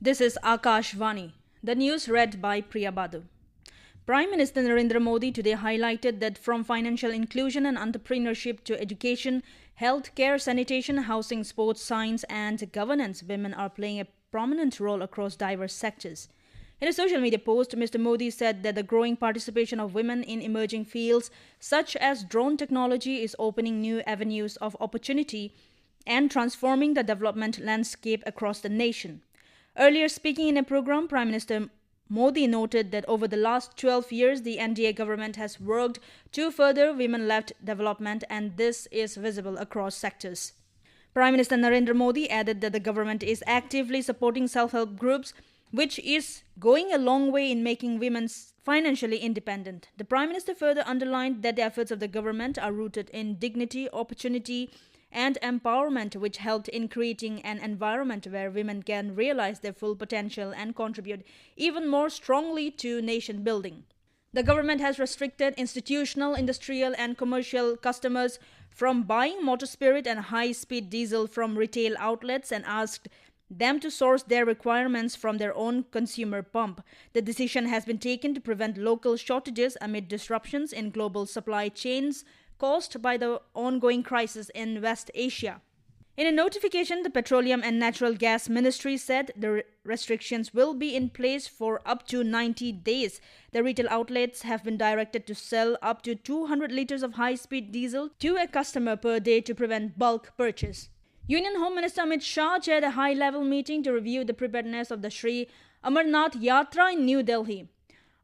This is Akashvani. The news read by Priya Badu. Prime Minister Narendra Modi today highlighted that from financial inclusion and entrepreneurship to education, health care, sanitation, housing, sports, science and governance, women are playing a prominent role across diverse sectors. In a social media post, Mr. Modi said that the growing participation of women in emerging fields such as drone technology is opening new avenues of opportunity and transforming the development landscape across the nation. Earlier speaking in a program, Prime Minister Modi noted that over the last 12 years, the NDA government has worked to further women-led development, and this is visible across sectors. Prime Minister Narendra Modi added that the government is actively supporting self-help groups, which is going a long way in making women financially independent. The Prime Minister further underlined that the efforts of the government are rooted in dignity, opportunity, and empowerment, which helped in creating an environment where women can realize their full potential and contribute even more strongly to nation building. The government has restricted institutional, industrial and commercial customers from buying motor spirit and high-speed diesel from retail outlets and asked them to source their requirements from their own consumer pump. The decision has been taken to prevent local shortages amid disruptions in global supply chains caused by the ongoing crisis in West Asia. In a notification, the Petroleum and Natural Gas Ministry said the restrictions will be in place for up to 90 days. The retail outlets have been directed to sell up to 200 liters of high-speed diesel to a customer per day to prevent bulk purchase. Union Home Minister Amit Shah chaired a high-level meeting to review the preparedness of the Sri Amarnath Yatra in New Delhi.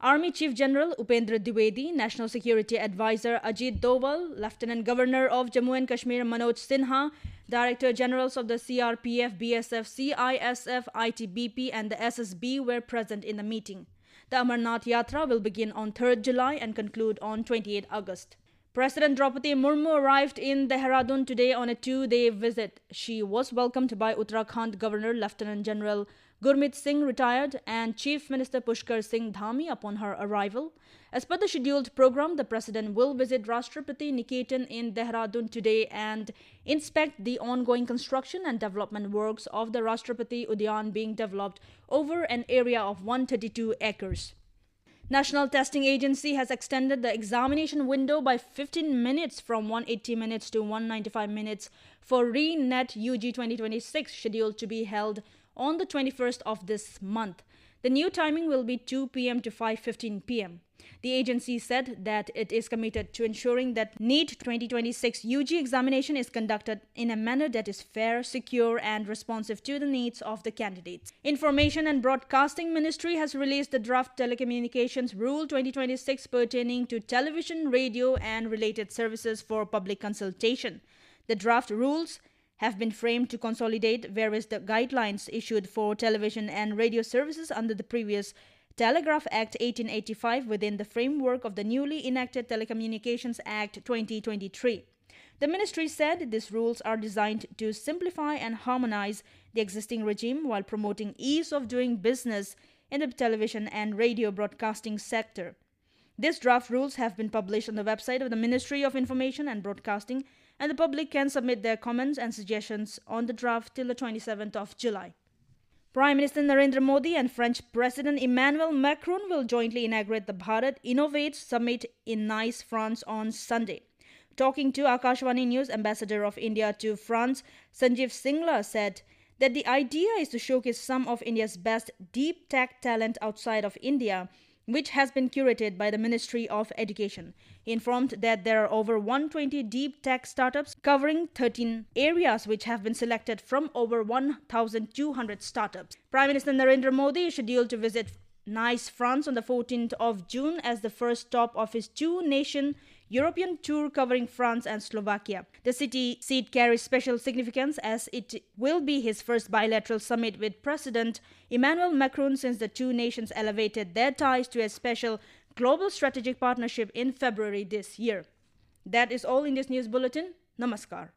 Army Chief General Upendra Dwivedi, National Security Advisor Ajit Doval, Lieutenant Governor of Jammu and Kashmir Manoj Sinha, Director Generals of the CRPF, BSF, CISF, ITBP and the SSB were present in the meeting. The Amarnath Yatra will begin on 3rd July and conclude on 28 August. President Draupadi Murmu arrived in Dehradun today on a 2-day visit. She was welcomed by Uttarakhand Governor Lieutenant General Gurmeet Singh retired and Chief Minister Pushkar Singh Dhami upon her arrival. As per the scheduled program, the President will visit Rashtrapati Niketan in Dehradun today and inspect the ongoing construction and development works of the Rashtrapati Udyan being developed over an area of 132 acres. National Testing Agency has extended the examination window by 15 minutes from 180 minutes to 195 minutes for Re-NET UG 2026 scheduled to be held on the 21st of this month. The new timing will be 2 p.m. to 5:15 p.m. The agency said that it is committed to ensuring that NEET 2026 UG examination is conducted in a manner that is fair, secure and responsive to the needs of the candidates. Information and Broadcasting Ministry has released the draft Telecommunications Rule 2026 pertaining to television, radio and related services for public consultation. The draft rules have been framed to consolidate various guidelines issued for television and radio services under the previous Telegraph Act 1885 within the framework of the newly enacted Telecommunications Act 2023. The ministry said these rules are designed to simplify and harmonize the existing regime while promoting ease of doing business in the television and radio broadcasting sector. These draft rules have been published on the website of the Ministry of Information and Broadcasting, and the public can submit their comments and suggestions on the draft till the 27th of July. Prime Minister Narendra Modi and French President Emmanuel Macron will jointly inaugurate the Bharat Innovates Summit in Nice, France on Sunday. Talking to Akashvani News, Ambassador of India to France, Sanjeev Singla said that the idea is to showcase some of India's best deep tech talent outside of India, which has been curated by the Ministry of Education. He informed that there are over 120 deep tech startups covering 13 areas which have been selected from over 1,200 startups. Prime Minister Narendra Modi is scheduled to visit Nice, France on the 14th of June as the first stop of his two-nation European tour covering France and Slovakia. The city seat carries special significance as it will be his first bilateral summit with President Emmanuel Macron since the two nations elevated their ties to a special global strategic partnership in February this year. That is all in this news bulletin. Namaskar.